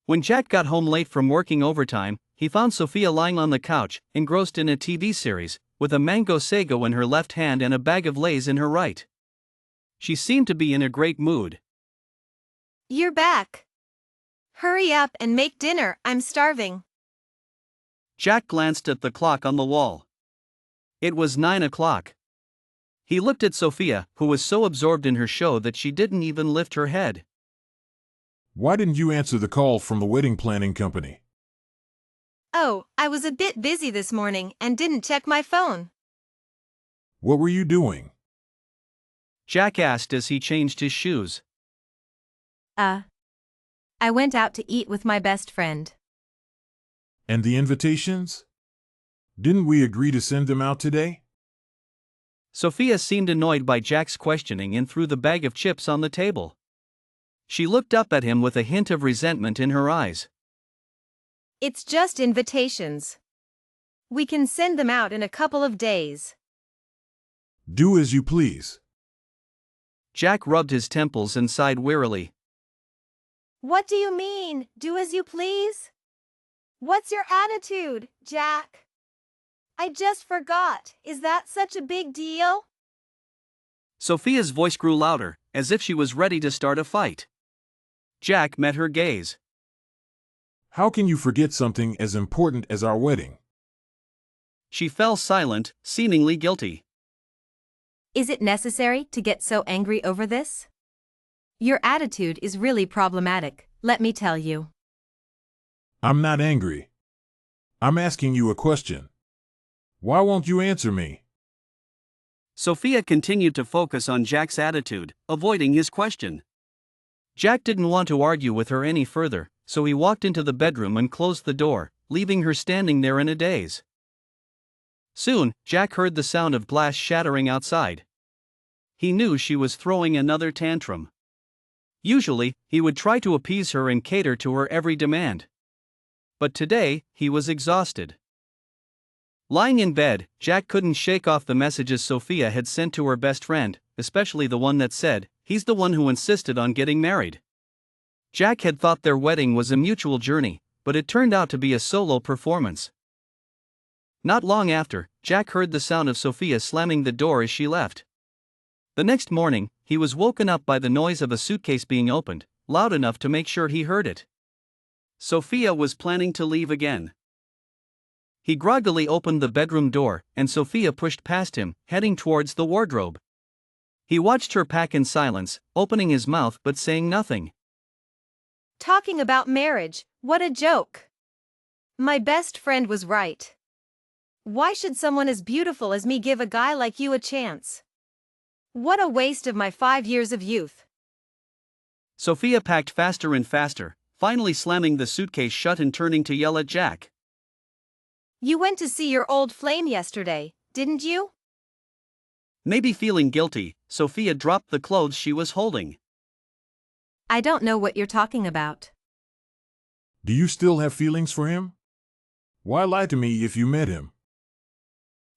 When Jack got home late from working overtime, he found Sophia lying on the couch, engrossed in a TV series, with a mango sago in her left hand and a bag of Lay's in her right. She seemed to be in a great mood. You're back. Hurry up and make dinner, I'm starving. Jack glanced at the clock on the wall. It was 9 o'clock. He looked at Sophia, who was so absorbed in her show that she didn't even lift her head. Why didn't you answer the call from the wedding planning company? Oh, I was a bit busy this morning and didn't check my phone. What were you doing? Jack asked as he changed his shoes. I went out to eat with my best friend. And the invitations? Didn't we agree to send them out today? Sophia seemed annoyed by Jack's questioning and threw the bag of chips on the table. She looked up at him with a hint of resentment in her eyes. It's just invitations. We can send them out in a couple of days. Do as you please. Jack rubbed his temples and sighed wearily. What do you mean, do as you please? What's your attitude, Jack? I just forgot, is that such a big deal? Sophia's voice grew louder, as if she was ready to start a fight. Jack met her gaze. How can you forget something as important as our wedding? She fell silent, seemingly guilty. Is it necessary to get so angry over this? Your attitude is really problematic, let me tell you. I'm not angry. I'm asking you a question. Why won't you answer me? Sophia continued to focus on Jack's attitude, avoiding his question. Jack didn't want to argue with her any further, so he walked into the bedroom and closed the door, leaving her standing there in a daze. Soon, Jack heard the sound of glass shattering outside. He knew she was throwing another tantrum. Usually, he would try to appease her and cater to her every demand. But today, he was exhausted. Lying in bed, Jack couldn't shake off the messages Sophia had sent to her best friend, especially the one that said, "He's the one who insisted on getting married." Jack had thought their wedding was a mutual journey, but it turned out to be a solo performance. Not long after, Jack heard the sound of Sophia slamming the door as she left. The next morning, he was woken up by the noise of a suitcase being opened, loud enough to make sure he heard it. Sophia was planning to leave again. He groggily opened the bedroom door, and Sophia pushed past him, heading towards the wardrobe. He watched her pack in silence, opening his mouth but saying nothing. Talking about marriage, what a joke. My best friend was right. Why should someone as beautiful as me give a guy like you a chance? What a waste of my 5 years of youth. Sophia packed faster and faster, finally slamming the suitcase shut and turning to yell at Jack. You went to see your old flame yesterday, didn't you? Maybe feeling guilty, Sophia dropped the clothes she was holding. I don't know what you're talking about. Do you still have feelings for him? Why lie to me if you met him?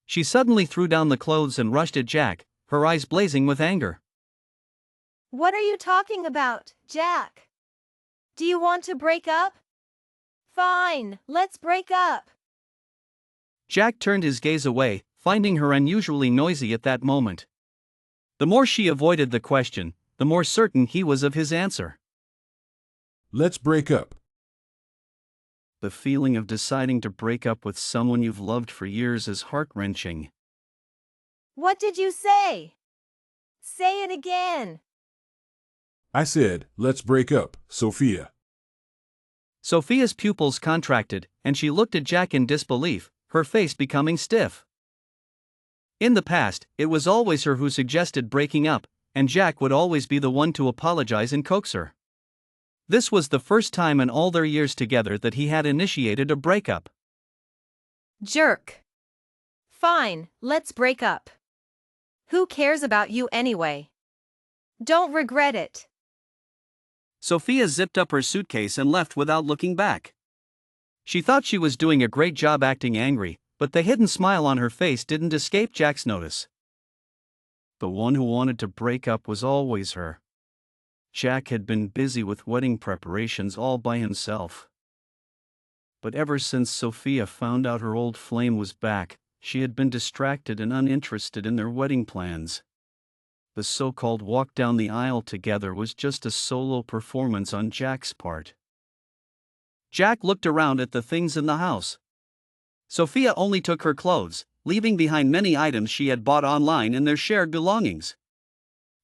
She suddenly threw down the clothes and rushed at Jack, her eyes blazing with anger. What are you talking about, Jack? Do you want to break up? Fine, let's break up. Jack turned his gaze away, finding her unusually noisy at that moment. The more she avoided the question, the more certain he was of his answer. Let's break up. The feeling of deciding to break up with someone you've loved for years is heart-wrenching. What did you say? Say it again. I said, let's break up, Sophia. Sophia's pupils contracted, and she looked at Jack in disbelief, her face becoming stiff. In the past, it was always her who suggested breaking up, and Jack would always be the one to apologize and coax her. This was the first time in all their years together that he had initiated a breakup. Jerk. Fine, let's break up. Who cares about you anyway? Don't regret it. Sophia zipped up her suitcase and left without looking back. She thought she was doing a great job acting angry, but the hidden smile on her face didn't escape Jack's notice. The one who wanted to break up was always her. Jack had been busy with wedding preparations all by himself. But ever since Sophia found out her old flame was back, she had been distracted and uninterested in their wedding plans. The so-called walk down the aisle together was just a solo performance on Jack's part. Jack looked around at the things in the house. Sophia only took her clothes, leaving behind many items she had bought online and their shared belongings.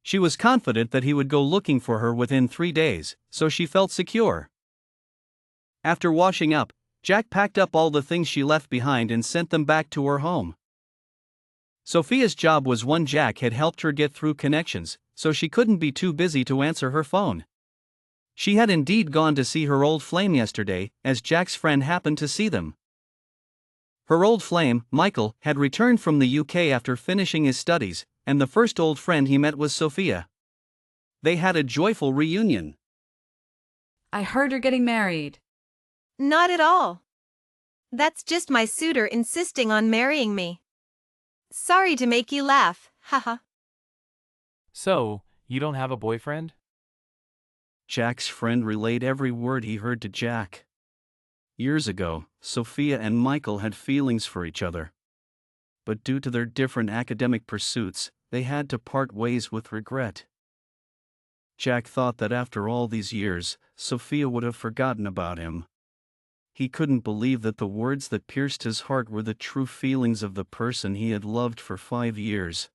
She was confident that he would go looking for her within 3 days, so she felt secure. After washing up, Jack packed up all the things she left behind and sent them back to her home. Sophia's job was one Jack had helped her get through connections, so she couldn't be too busy to answer her phone. She had indeed gone to see her old flame yesterday, as Jack's friend happened to see them. Her old flame, Michael, had returned from the UK after finishing his studies, and the first old friend he met was Sophia. They had a joyful reunion. I heard you're getting married. Not at all. That's just my suitor insisting on marrying me. Sorry to make you laugh, haha. So, you don't have a boyfriend? Jack's friend relayed every word he heard to Jack. Years ago, Sophia and Michael had feelings for each other. But due to their different academic pursuits, they had to part ways with regret. Jack thought that after all these years, Sophia would have forgotten about him. He couldn't believe that the words that pierced his heart were the true feelings of the person he had loved for 5 years.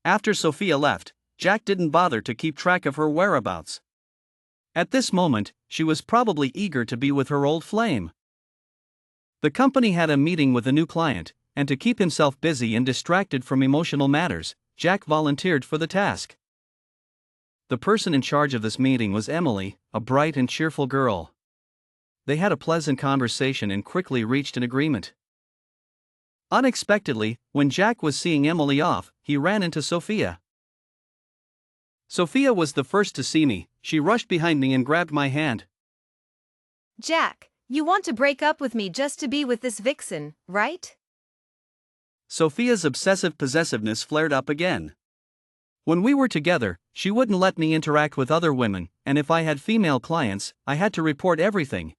After Sophia left, Jack didn't bother to keep track of her whereabouts. At this moment, she was probably eager to be with her old flame. The company had a meeting with a new client, and to keep himself busy and distracted from emotional matters, Jack volunteered for the task. The person in charge of this meeting was Emily, a bright and cheerful girl. They had a pleasant conversation and quickly reached an agreement. Unexpectedly, when Jack was seeing Emily off, he ran into Sophia. Sophia was the first to see me. She rushed behind me and grabbed my hand. Jack, you want to break up with me just to be with this vixen, right? Sophia's obsessive possessiveness flared up again. When we were together, she wouldn't let me interact with other women, and if I had female clients, I had to report everything.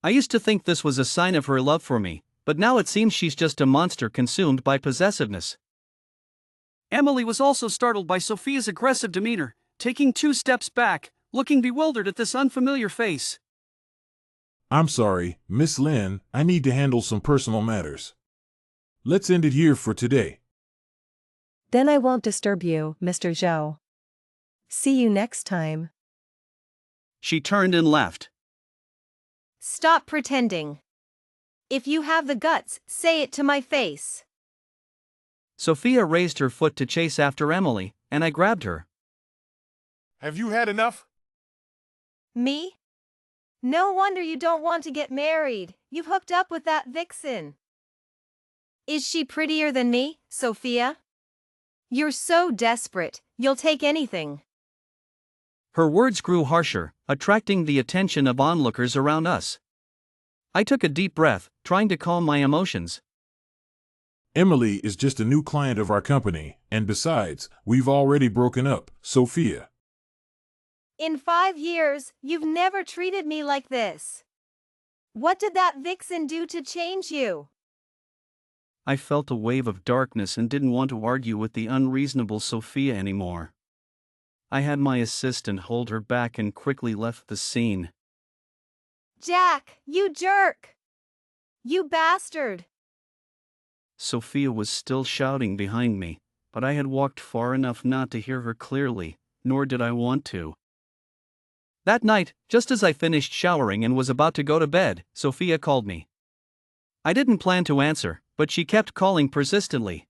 I used to think this was a sign of her love for me, but now it seems she's just a monster consumed by possessiveness. Emily was also startled by Sophia's aggressive demeanor, taking 2 steps back, looking bewildered at this unfamiliar face. I'm sorry, Miss Lynn, I need to handle some personal matters. Let's end it here for today. Then I won't disturb you, Mr. Zhou. See you next time. She turned and left. Stop pretending. If you have the guts, say it to my face. Sophia raised her foot to chase after Emily, and I grabbed her. Have you had enough? Me? No wonder you don't want to get married. You've hooked up with that vixen. Is she prettier than me, Sophia? You're so desperate, you'll take anything. Her words grew harsher, attracting the attention of onlookers around us. I took a deep breath, trying to calm my emotions. Emily is just a new client of our company, and besides, we've already broken up, Sophia. In 5 years, you've never treated me like this. What did that vixen do to change you? I felt a wave of darkness and didn't want to argue with the unreasonable Sophia anymore. I had my assistant hold her back and quickly left the scene. Jack, you jerk! You bastard! Sophia was still shouting behind me, but I had walked far enough not to hear her clearly, nor did I want to. That night, just as I finished showering and was about to go to bed, Sophia called me. I didn't plan to answer, but she kept calling persistently.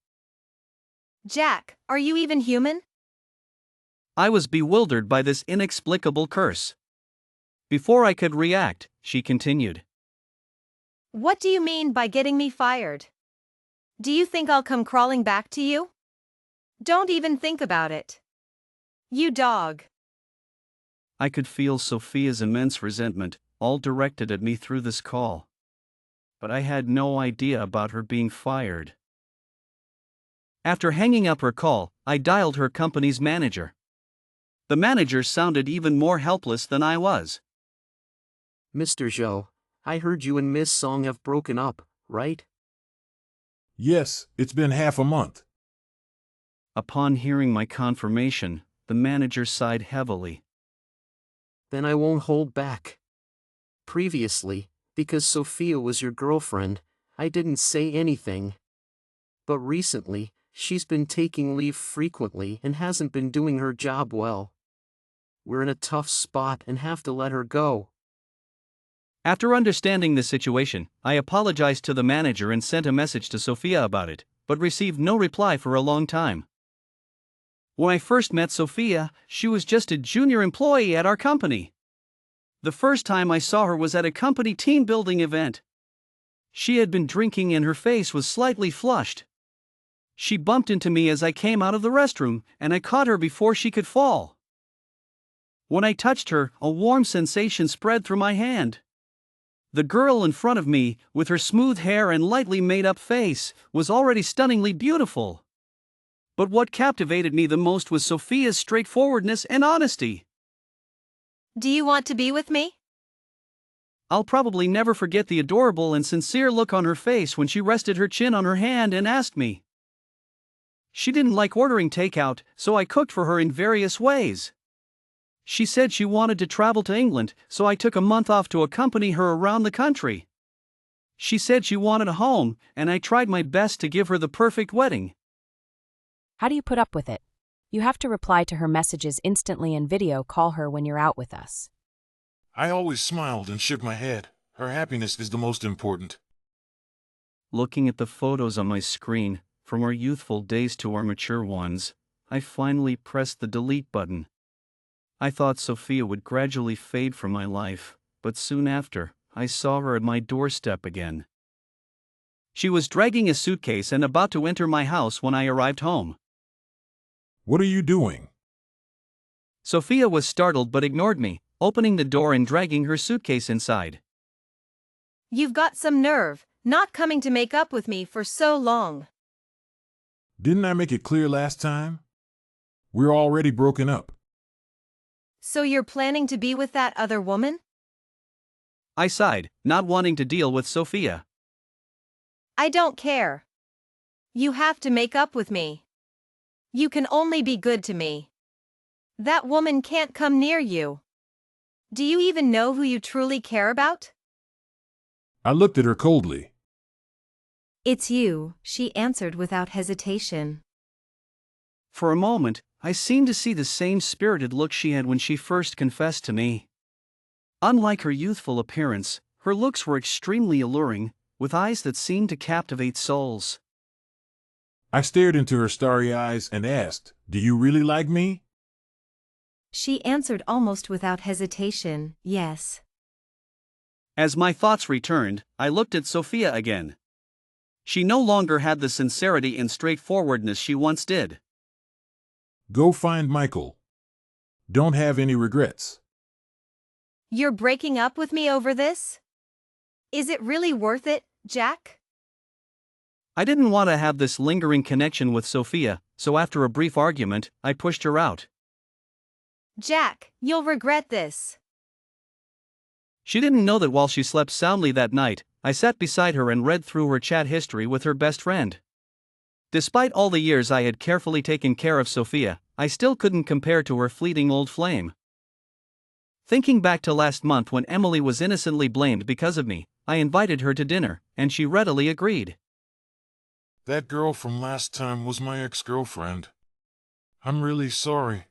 Jack, are you even human? I was bewildered by this inexplicable curse. Before I could react, she continued. What do you mean by getting me fired? Do you think I'll come crawling back to you? Don't even think about it. You dog. I could feel Sophia's immense resentment, all directed at me through this call. But I had no idea about her being fired. After hanging up her call, I dialed her company's manager. The manager sounded even more helpless than I was. Mr. Zhou, I heard you and Miss Song have broken up, right? Yes, it's been half a month. Upon hearing my confirmation, the manager sighed heavily. Then I won't hold back. Previously, because Sophia was your girlfriend, I didn't say anything. But recently, she's been taking leave frequently and hasn't been doing her job well. We're in a tough spot and have to let her go. After understanding the situation, I apologized to the manager and sent a message to Sophia about it, but received no reply for a long time. When I first met Sophia, she was just a junior employee at our company. The first time I saw her was at a company team building event. She had been drinking and her face was slightly flushed. She bumped into me as I came out of the restroom, and I caught her before she could fall. When I touched her, a warm sensation spread through my hand. The girl in front of me, with her smooth hair and lightly made-up face, was already stunningly beautiful. But what captivated me the most was Sophia's straightforwardness and honesty. Do you want to be with me? I'll probably never forget the adorable and sincere look on her face when she rested her chin on her hand and asked me. She didn't like ordering takeout, so I cooked for her in various ways. She said she wanted to travel to England, so I took a month off to accompany her around the country. She said she wanted a home, and I tried my best to give her the perfect wedding. How do you put up with it? You have to reply to her messages instantly and video call her when you're out with us. I always smiled and shook my head. Her happiness is the most important. Looking at the photos on my screen, from our youthful days to our mature ones, I finally pressed the delete button. I thought Sophia would gradually fade from my life, but soon after, I saw her at my doorstep again. She was dragging a suitcase and about to enter my house when I arrived home. What are you doing? Sophia was startled but ignored me, opening the door and dragging her suitcase inside. You've got some nerve, not coming to make up with me for so long. Didn't I make it clear last time? We're already broken up. So you're planning to be with that other woman? I sighed, not wanting to deal with Sophia. I don't care. You have to make up with me. You can only be good to me. That woman can't come near you. Do you even know who you truly care about? I looked at her coldly. It's you, she answered without hesitation. For a moment, I seemed to see the same spirited look she had when she first confessed to me. Unlike her youthful appearance, her looks were extremely alluring, with eyes that seemed to captivate souls. I stared into her starry eyes and asked, "Do you really like me?" She answered almost without hesitation, yes. As my thoughts returned, I looked at Sophia again. She no longer had the sincerity and straightforwardness she once did. Go find Michael. Don't have any regrets. You're breaking up with me over this? Is it really worth it, Jack? I didn't want to have this lingering connection with Sophia, so after a brief argument, I pushed her out. Jack, you'll regret this. She didn't know that while she slept soundly that night, I sat beside her and read through her chat history with her best friend. Despite all the years I had carefully taken care of Sophia, I still couldn't compare to her fleeting old flame. Thinking back to last month when Emily was innocently blamed because of me, I invited her to dinner, and she readily agreed. That girl from last time was my ex-girlfriend. I'm really sorry.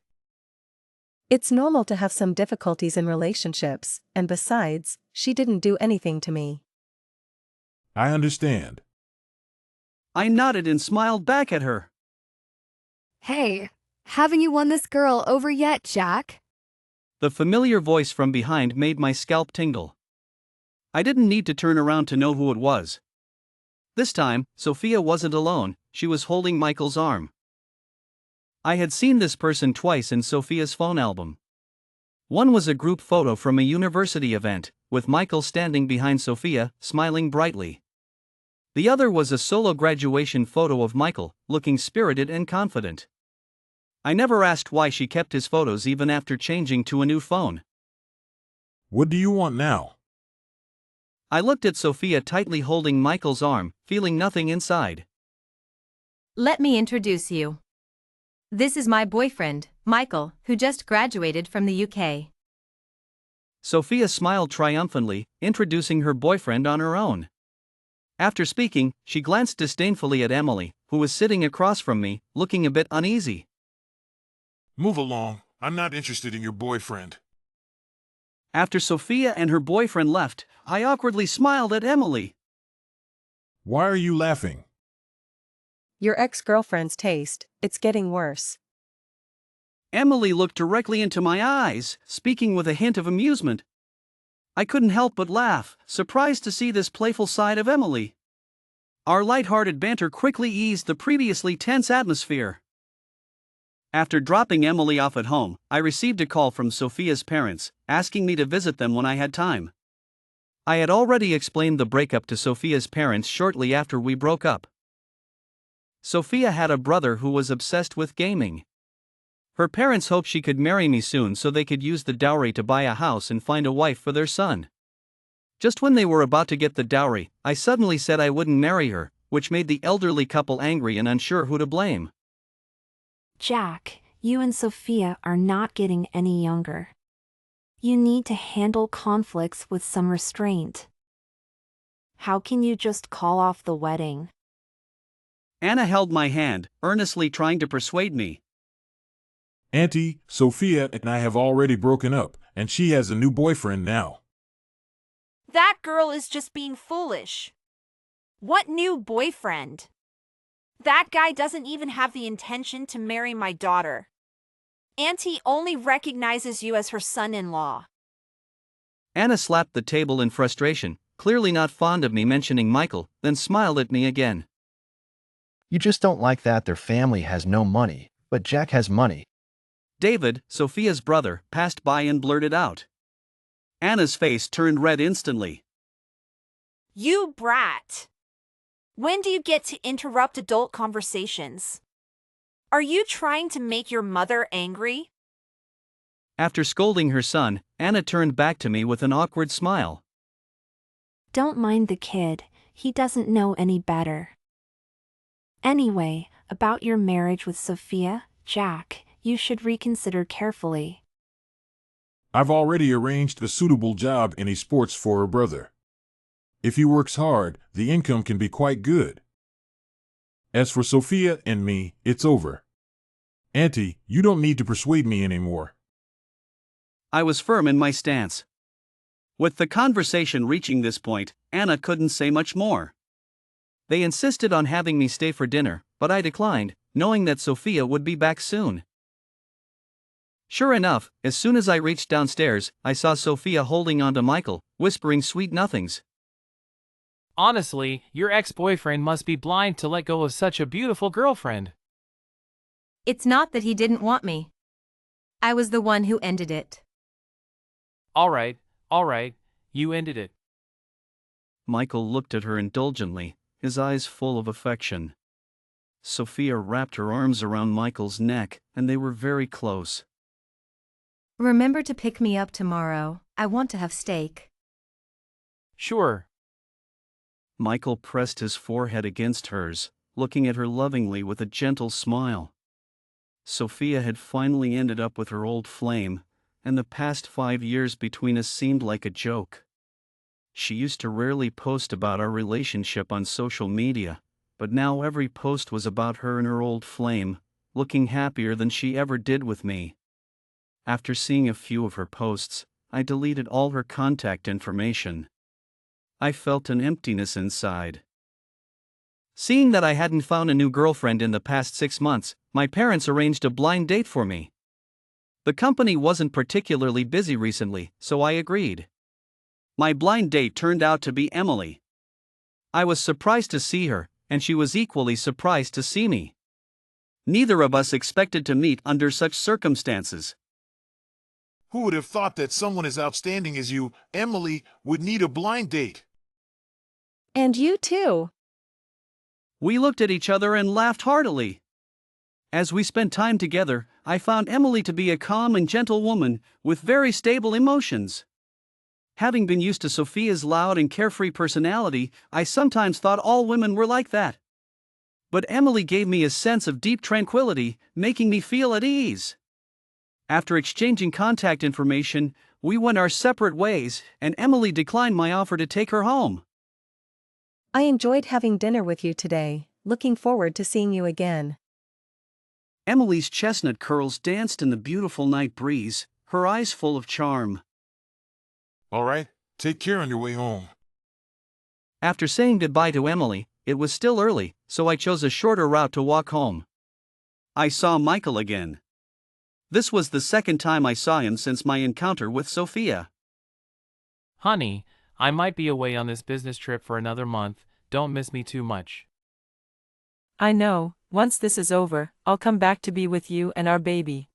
It's normal to have some difficulties in relationships, and besides, she didn't do anything to me. I understand. I nodded and smiled back at her. Hey, haven't you won this girl over yet, Jack? The familiar voice from behind made my scalp tingle. I didn't need to turn around to know who it was. This time, Sophia wasn't alone, she was holding Michael's arm. I had seen this person twice in Sophia's phone album. One was a group photo from a university event, with Michael standing behind Sophia, smiling brightly. The other was a solo graduation photo of Michael, looking spirited and confident. I never asked why she kept his photos even after changing to a new phone. What do you want now? I looked at Sophia tightly holding Michael's arm, feeling nothing inside. Let me introduce you. This is my boyfriend, Michael, who just graduated from the UK. Sophia smiled triumphantly, introducing her boyfriend on her own. After speaking, she glanced disdainfully at Emily, who was sitting across from me, looking a bit uneasy. Move along. I'm not interested in your boyfriend. After Sophia and her boyfriend left, I awkwardly smiled at Emily. Why are you laughing? Your ex-girlfriend's taste, it's getting worse. Emily looked directly into my eyes, speaking with a hint of amusement. I couldn't help but laugh, surprised to see this playful side of Emily. Our light-hearted banter quickly eased the previously tense atmosphere. After dropping Emily off at home, I received a call from Sophia's parents, asking me to visit them when I had time. I had already explained the breakup to Sophia's parents shortly after we broke up. Sophia had a brother who was obsessed with gaming. Her parents hoped she could marry me soon so they could use the dowry to buy a house and find a wife for their son. Just when they were about to get the dowry, I suddenly said I wouldn't marry her, which made the elderly couple angry and unsure who to blame. Jack, you and Sophia are not getting any younger. You need to handle conflicts with some restraint. How can you just call off the wedding? Anna held my hand, earnestly trying to persuade me. Auntie, Sophia and I have already broken up, and she has a new boyfriend now. That girl is just being foolish. What new boyfriend? That guy doesn't even have the intention to marry my daughter. Auntie only recognizes you as her son-in-law. Anna slapped the table in frustration, clearly not fond of me mentioning Michael, then smiled at me again. You just don't like that their family has no money, but Jack has money. David, Sophia's brother, passed by and blurted out. Anna's face turned red instantly. You brat! When do you get to interrupt adult conversations? Are you trying to make your mother angry? After scolding her son, Anna turned back to me with an awkward smile. Don't mind the kid, he doesn't know any better. Anyway, about your marriage with Sophia, Jack, you should reconsider carefully. I've already arranged a suitable job in esports for her brother. If he works hard, the income can be quite good. As for Sophia and me, it's over. Auntie, you don't need to persuade me anymore. I was firm in my stance. With the conversation reaching this point, Anna couldn't say much more. They insisted on having me stay for dinner, but I declined, knowing that Sophia would be back soon. Sure enough, as soon as I reached downstairs, I saw Sophia holding on to Michael, whispering sweet nothings. Honestly, your ex-boyfriend must be blind to let go of such a beautiful girlfriend. It's not that he didn't want me. I was the one who ended it. All right, you ended it. Michael looked at her indulgently, his eyes full of affection. Sophia wrapped her arms around Michael's neck, and they were very close. Remember to pick me up tomorrow, I want to have steak. Sure. Michael pressed his forehead against hers, looking at her lovingly with a gentle smile. Sophia had finally ended up with her old flame, and the past 5 years between us seemed like a joke. She used to rarely post about our relationship on social media, but now every post was about her and her old flame, looking happier than she ever did with me. After seeing a few of her posts, I deleted all her contact information. I felt an emptiness inside. Seeing that I hadn't found a new girlfriend in the past 6 months, my parents arranged a blind date for me. The company wasn't particularly busy recently, so I agreed. My blind date turned out to be Emily. I was surprised to see her, and she was equally surprised to see me. Neither of us expected to meet under such circumstances. Who would have thought that someone as outstanding as you, Emily, would need a blind date? And you too. We looked at each other and laughed heartily. As we spent time together, I found Emily to be a calm and gentle woman with very stable emotions. Having been used to Sophia's loud and carefree personality, I sometimes thought all women were like that. But Emily gave me a sense of deep tranquility, making me feel at ease. After exchanging contact information, we went our separate ways, and Emily declined my offer to take her home. I enjoyed having dinner with you today, looking forward to seeing you again. Emily's chestnut curls danced in the beautiful night breeze, her eyes full of charm. All right, take care on your way home. After saying goodbye to Emily, it was still early, so I chose a shorter route to walk home. I saw Michael again. This was the second time I saw him since my encounter with Sophia. Honey, I might be away on this business trip for another month, don't miss me too much. I know, once this is over, I'll come back to be with you and our baby.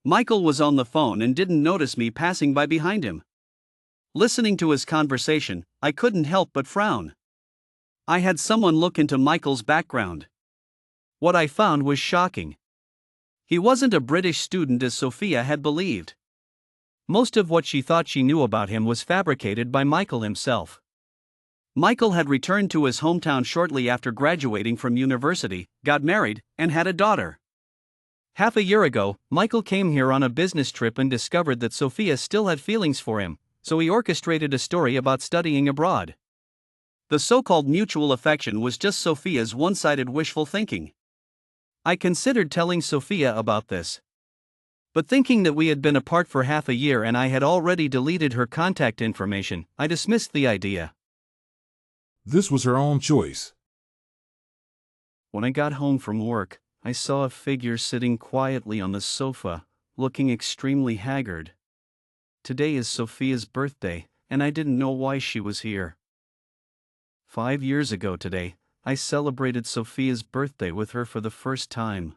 Michael was on the phone and didn't notice me passing by behind him. Listening to his conversation, I couldn't help but frown. I had someone look into Michael's background. What I found was shocking. He wasn't a British student as Sophia had believed. Most of what she thought she knew about him was fabricated by Michael himself. Michael had returned to his hometown shortly after graduating from university, got married, and had a daughter. Half a year ago, Michael came here on a business trip and discovered that Sophia still had feelings for him, so he orchestrated a story about studying abroad. The so-called mutual affection was just Sophia's one-sided wishful thinking. I considered telling Sophia about this. But thinking that we had been apart for half a year and I had already deleted her contact information, I dismissed the idea. This was her own choice. When I got home from work, I saw a figure sitting quietly on the sofa, looking extremely haggard. Today is Sophia's birthday, and I didn't know why she was here. 5 years ago today, I celebrated Sophia's birthday with her for the first time.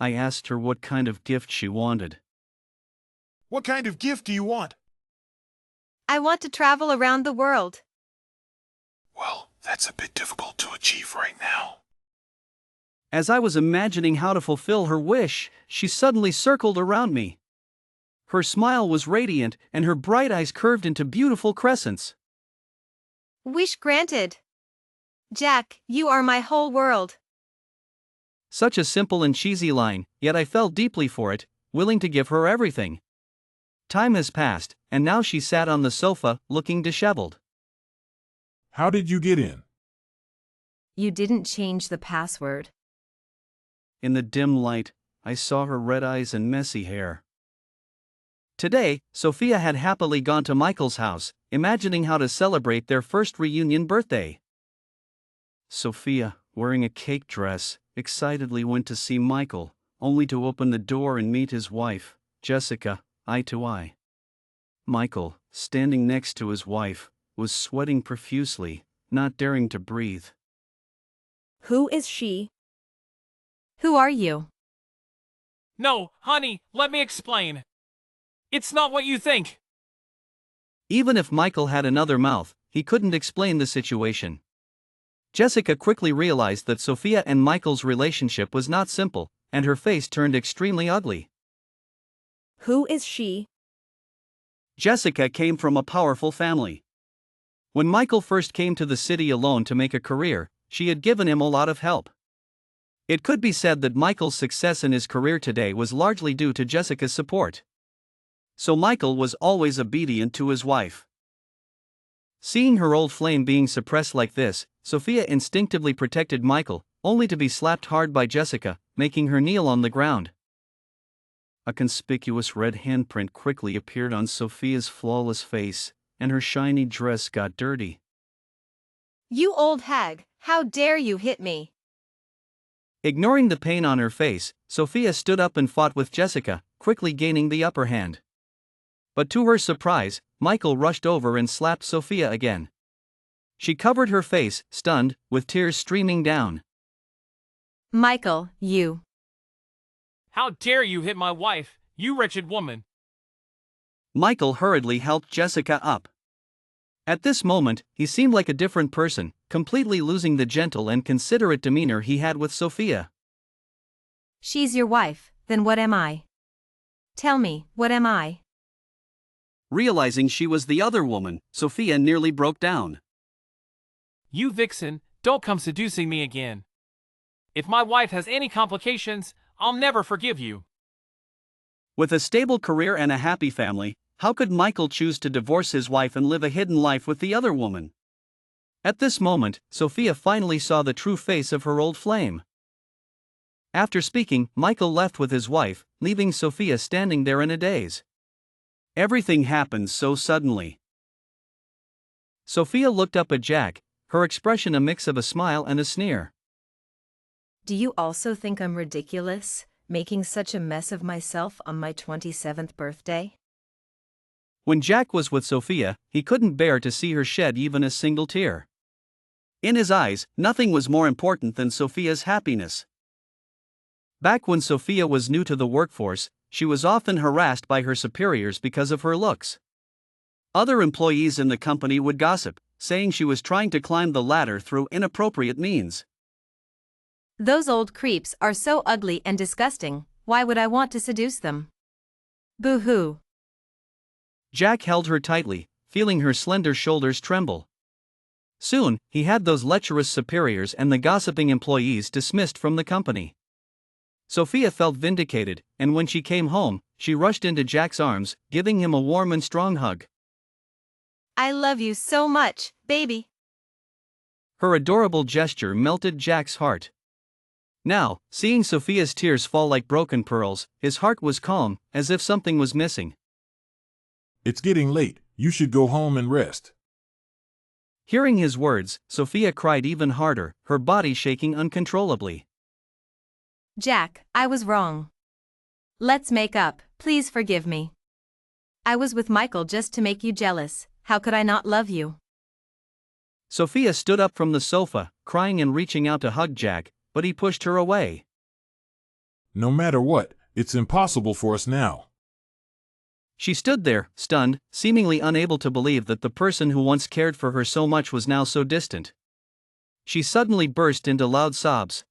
I asked her what kind of gift she wanted. What kind of gift do you want? I want to travel around the world. Well, that's a bit difficult to achieve right now. As I was imagining how to fulfill her wish, she suddenly circled around me. Her smile was radiant, and her bright eyes curved into beautiful crescents. Wish granted. Jack, you are my whole world. Such a simple and cheesy line, yet I fell deeply for it, willing to give her everything. Time has passed, and now she sat on the sofa, looking disheveled. How did you get in? You didn't change the password. In the dim light, I saw her red eyes and messy hair. Today, Sophia had happily gone to Michael's house, imagining how to celebrate their first reunion birthday. Sophia, wearing a cake dress, excitedly went to see Michael, only to open the door and meet his wife, Jessica, eye to eye. Michael, standing next to his wife, was sweating profusely, not daring to breathe. Who is she? Who are you? No, honey, let me explain. It's not what you think. Even if Michael had another mouth, he couldn't explain the situation. Jessica quickly realized that Sophia and Michael's relationship was not simple, and her face turned extremely ugly. Who is she? Jessica came from a powerful family. When Michael first came to the city alone to make a career, she had given him a lot of help. It could be said that Michael's success in his career today was largely due to Jessica's support. So Michael was always obedient to his wife. Seeing her old flame being suppressed like this, Sophia instinctively protected Michael, only to be slapped hard by Jessica, making her kneel on the ground. A conspicuous red handprint quickly appeared on Sophia's flawless face, and her shiny dress got dirty. You old hag, how dare you hit me? Ignoring the pain on her face, Sophia stood up and fought with Jessica, quickly gaining the upper hand. But to her surprise, Michael rushed over and slapped Sophia again. She covered her face, stunned, with tears streaming down. Michael, you. How dare you hit my wife, you wretched woman? Michael hurriedly helped Jessica up. At this moment, he seemed like a different person, completely losing the gentle and considerate demeanor he had with Sophia. She's your wife, Then what am I? Tell me, what am I? Realizing she was the other woman, Sophia nearly broke down. You vixen, don't come seducing me again. If my wife has any complications, I'll never forgive you. With a stable career and a happy family, how could Michael choose to divorce his wife and live a hidden life with the other woman? At this moment, Sophia finally saw the true face of her old flame. After speaking, Michael left with his wife, leaving Sophia standing there in a daze. Everything happened so suddenly. Sophia looked up at Jack, her expression a mix of a smile and a sneer. Do you also think I'm ridiculous, making such a mess of myself on my 27th birthday? When Jack was with Sophia, he couldn't bear to see her shed even a single tear. In his eyes, nothing was more important than Sophia's happiness. Back when Sophia was new to the workforce, she was often harassed by her superiors because of her looks. Other employees in the company would gossip, saying she was trying to climb the ladder through inappropriate means. Those old creeps are so ugly and disgusting, why would I want to seduce them? Boo-hoo. Jack held her tightly, feeling her slender shoulders tremble. Soon, he had those lecherous superiors and the gossiping employees dismissed from the company. Sophia felt vindicated, and when she came home, she rushed into Jack's arms, giving him a warm and strong hug. I love you so much, baby. Her adorable gesture melted Jack's heart. Now, seeing Sophia's tears fall like broken pearls, his heart was calm, as if something was missing. It's getting late, you should go home and rest. Hearing his words, Sophia cried even harder, her body shaking uncontrollably. Jack, I was wrong. Let's make up, please forgive me. I was with Michael just to make you jealous, how could I not love you? Sophia stood up from the sofa, crying and reaching out to hug Jack, but he pushed her away. No matter what, it's impossible for us now. She stood there, stunned, seemingly unable to believe that the person who once cared for her so much was now so distant. She suddenly burst into loud sobs.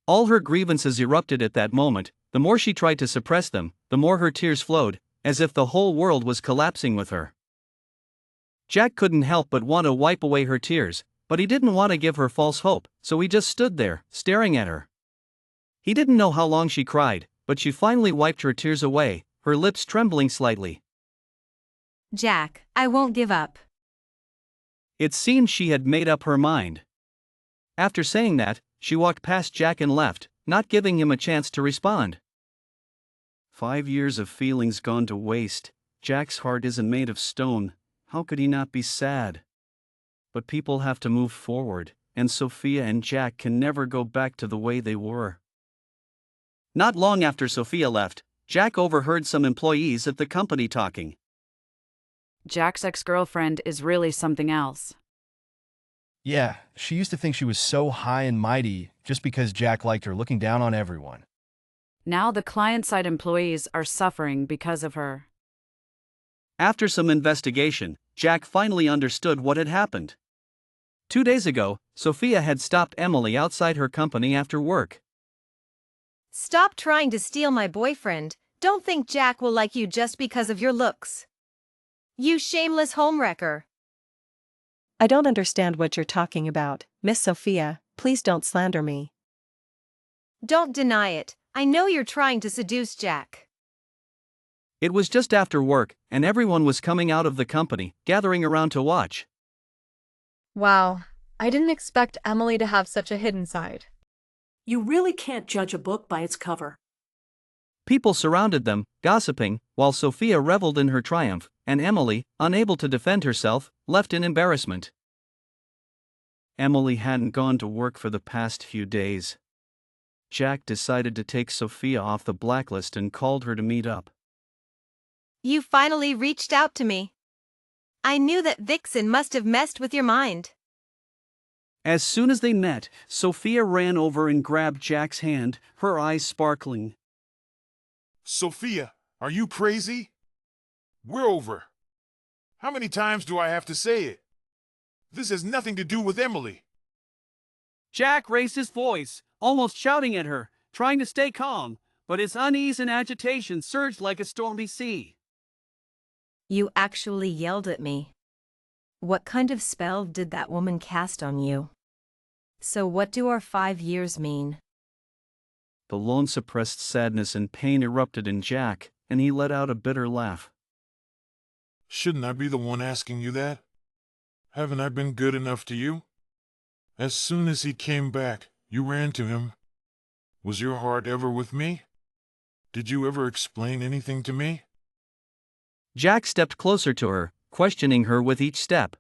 All her grievances erupted at that moment. The more she tried to suppress them, the more her tears flowed, as if the whole world was collapsing with her. Jack couldn't help but want to wipe away her tears, but he didn't want to give her false hope, so he just stood there, staring at her. He didn't know how long she cried, but she finally wiped her tears away, her lips trembling slightly. Jack, I won't give up. It seemed she had made up her mind. After saying that, she walked past Jack and left, not giving him a chance to respond. 5 years of feelings gone to waste. Jack's heart isn't made of stone. How could he not be sad? But people have to move forward, and Sophia and Jack can never go back to the way they were. Not long after Sophia left, Jack overheard some employees at the company talking. Jack's ex-girlfriend is really something else. Yeah, she used to think she was so high and mighty just because Jack liked her, looking down on everyone. Now the client-side employees are suffering because of her. After some investigation, Jack finally understood what had happened. 2 days ago, Sophia had stopped Emily outside her company after work. Stop trying to steal my boyfriend. Don't think Jack will like you just because of your looks. You shameless homewrecker. I don't understand what you're talking about, Miss Sophia, please don't slander me. Don't deny it, I know you're trying to seduce Jack. It was just after work, and everyone was coming out of the company, gathering around to watch. Wow, I didn't expect Emily to have such a hidden side. You really can't judge a book by its cover. People surrounded them, gossiping, while Sophia reveled in her triumph, and Emily, unable to defend herself, left in embarrassment. Emily hadn't gone to work for the past few days. Jack decided to take Sophia off the blacklist and called her to meet up. You finally reached out to me. I knew that Vixen must have messed with your mind. As soon as they met, Sophia ran over and grabbed Jack's hand, her eyes sparkling. Sophia, are you crazy? We're over. How many times do I have to say it? This has nothing to do with Emily. Jack raised his voice, almost shouting at her, trying to stay calm, but his unease and agitation surged like a stormy sea. You actually yelled at me. What kind of spell did that woman cast on you? So what do our 5 years mean? The long-suppressed sadness and pain erupted in Jack, and he let out a bitter laugh. Shouldn't I be the one asking you that? Haven't I been good enough to you? As soon as he came back, you ran to him. Was your heart ever with me? Did you ever explain anything to me? Jack stepped closer to her, questioning her with each step.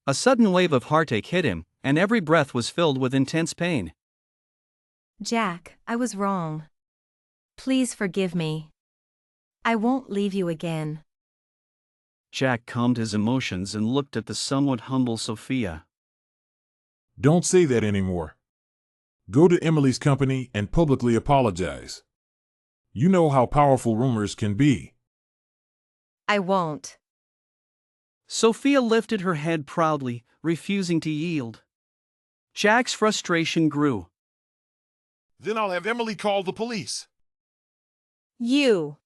A sudden wave of heartache hit him, and every breath was filled with intense pain. Jack, I was wrong. Please forgive me. I won't leave you again. Jack calmed his emotions and looked at the somewhat humble Sophia. Don't say that anymore. Go to Emily's company and publicly apologize. You know how powerful rumors can be. I won't. Sophia lifted her head proudly, refusing to yield. Jack's frustration grew. Then I'll have Emily call the police. You.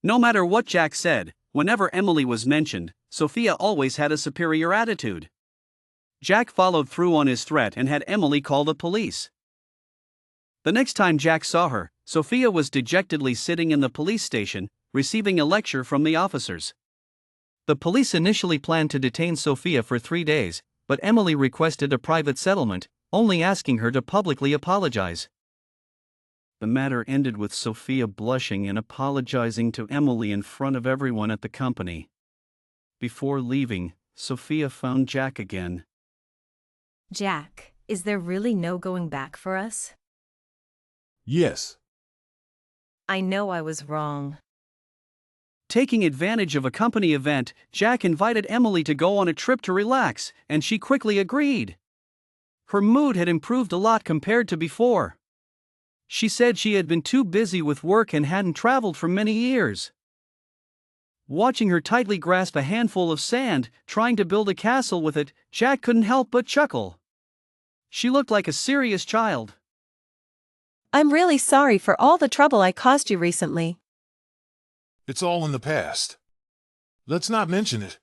No matter what Jack said, whenever Emily was mentioned, Sophia always had a superior attitude. Jack followed through on his threat and had Emily call the police. The next time Jack saw her, Sophia was dejectedly sitting in the police station, receiving a lecture from the officers. The police initially planned to detain Sophia for 3 days, but Emily requested a private settlement, only asking her to publicly apologize. The matter ended with Sophia blushing and apologizing to Emily in front of everyone at the company. Before leaving, Sophia found Jack again. Jack, is there really no going back for us? Yes. I know I was wrong. Taking advantage of a company event, Jack invited Emily to go on a trip to relax, and she quickly agreed. Her mood had improved a lot compared to before. She said she had been too busy with work and hadn't traveled for many years. Watching her tightly grasp a handful of sand, trying to build a castle with it, Jack couldn't help but chuckle. She looked like a serious child. I'm really sorry for all the trouble I caused you recently. It's all in the past. Let's not mention it.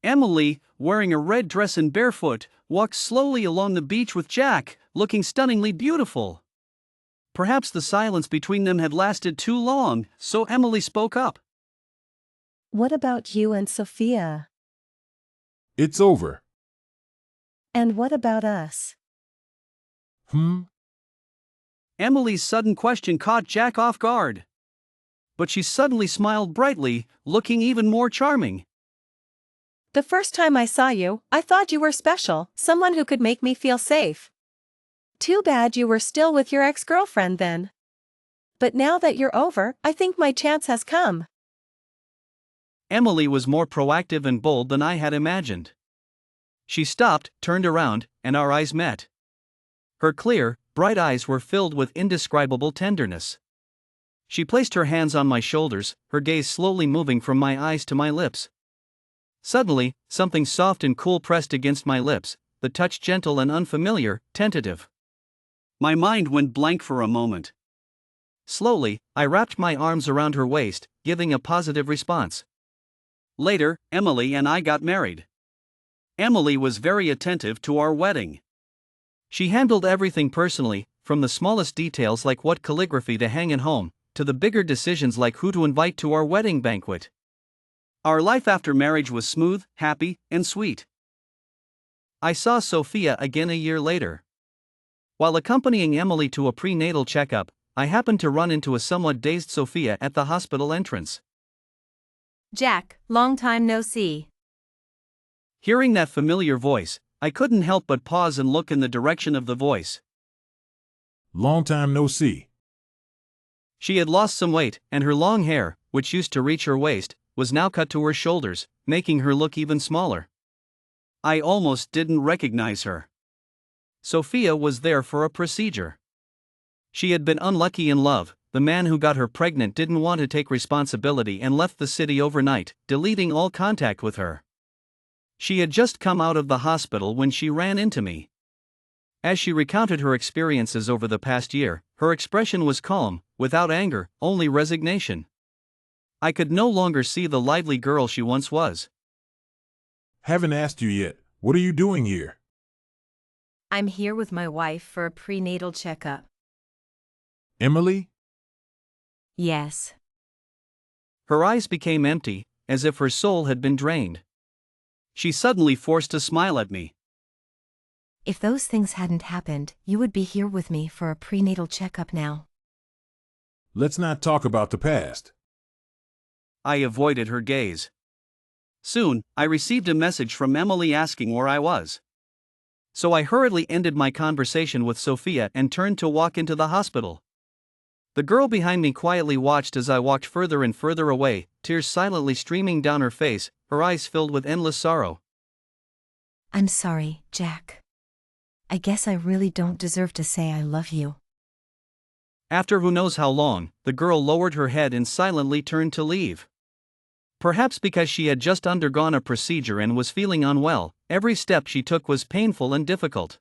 Emily, wearing a red dress and barefoot, walked slowly along the beach with Jack, looking stunningly beautiful. Perhaps the silence between them had lasted too long, so Emily spoke up. What about you and Sophia? It's over. And what about us? Emily's sudden question caught Jack off guard. But she suddenly smiled brightly, looking even more charming. The first time I saw you, I thought you were special, someone who could make me feel safe. Too bad you were still with your ex-girlfriend then. But now that you're over, I think my chance has come. Emily was more proactive and bold than I had imagined. She stopped, turned around, and our eyes met. Her clear, bright eyes were filled with indescribable tenderness. She placed her hands on my shoulders, her gaze slowly moving from my eyes to my lips. Suddenly, something soft and cool pressed against my lips, the touch gentle and unfamiliar, tentative. My mind went blank for a moment. Slowly, I wrapped my arms around her waist, giving a positive response. Later, Emily and I got married. Emily was very attentive to our wedding. She handled everything personally, from the smallest details like what calligraphy to hang at home, to the bigger decisions like who to invite to our wedding banquet. Our life after marriage was smooth, happy, and sweet. I saw Sophia again a year later. While accompanying Emily to a prenatal checkup, I happened to run into a somewhat dazed Sophia at the hospital entrance. Jack, long time no see. Hearing that familiar voice, I couldn't help but pause and look in the direction of the voice. Long time no see. She had lost some weight, and her long hair, which used to reach her waist, was now cut to her shoulders, making her look even smaller. I almost didn't recognize her. Sophia was there for a procedure. She had been unlucky in love. The man who got her pregnant didn't want to take responsibility and left the city overnight, deleting all contact with her. She had just come out of the hospital when she ran into me. As she recounted her experiences over the past year, Her expression was calm, without anger, only resignation. I could no longer see the lively girl she once was. Haven't asked you yet. What are you doing here? I'm here with my wife for a prenatal checkup. Emily? Yes. Her eyes became empty, as if her soul had been drained. She suddenly forced a smile at me. If those things hadn't happened, you would be here with me for a prenatal checkup now. Let's not talk about the past. I avoided her gaze. Soon, I received a message from Emily asking where I was. So I hurriedly ended my conversation with Sophia and turned to walk into the hospital. The girl behind me quietly watched as I walked further and further away, tears silently streaming down her face, her eyes filled with endless sorrow. I'm sorry, Jack. I guess I really don't deserve to say I love you. After who knows how long, the girl lowered her head and silently turned to leave. Perhaps because she had just undergone a procedure and was feeling unwell, every step she took was painful and difficult.